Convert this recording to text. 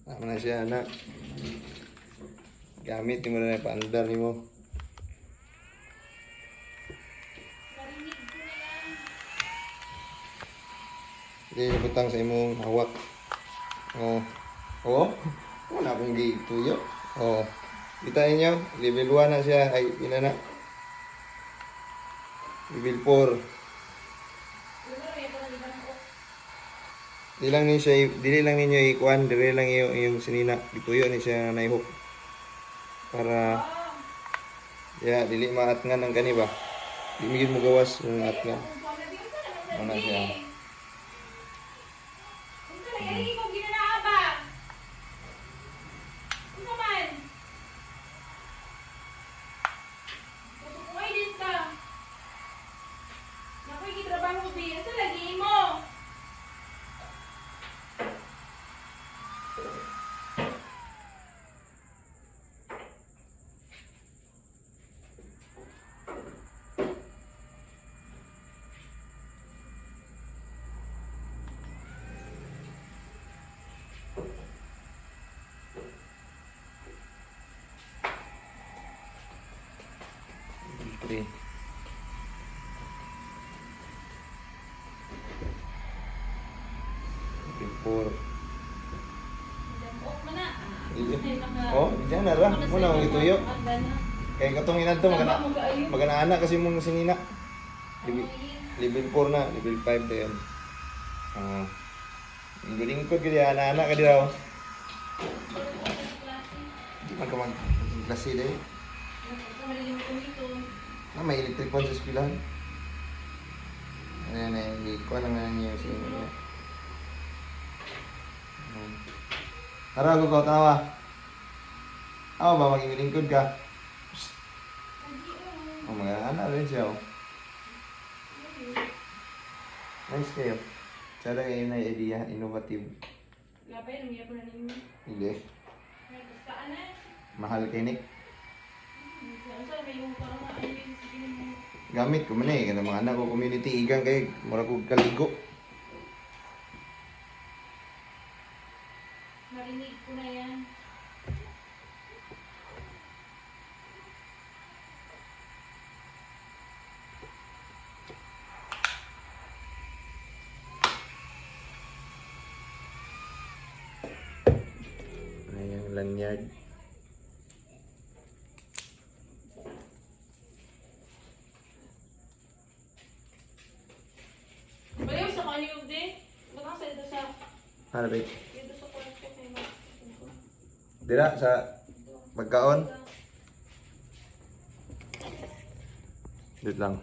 Tama na siya, anak. Gamit mo na yung paandar ni mo. Hindi, butang sa imong hawak. Oh. Oh. Wala akong gituyo. Oh. Kita niyo, level 1 na siya. Ay, ina na. Level 4. Dili lang ninyo ikuan, dili lang yung sinina. Ituyo ni siya na ihok. Para dili maatngan ang kani ba. Di migid mo gawas yung atngan. Ano siya. Level 4. Oh, diyan na ra. Muna ang ituyo. Kaya katong inadto magana kasi mong sinina. Level 4 na, level 5 na yun. Lingkod ka diya, anak-anak ka diya. Di man ka mag-klase dahil. May electric fan sa eskwelahan. Ayan na, hindi ko lang nga niyo sa inyo. Tara, ko tawa. Ako ba, maging lingkod ka? Oh, mag-anak rin siya. Nice kayo. Sana ngayon na idea, innovative. Lapay, lumiya po na ninyo. Hindi. Saan na? Mahal kinik. Saan may yung parang Gamit ko man eh, kana mga anak ko community igang kay mura ko kaligo. marinig ko na yan. Ayan, lanyard. Baliw sa kaniyog din. Bakang sa ito sa... Ano ba? Dito sa kwarto kay Mark. Dira sa pagkaon. Dito lang.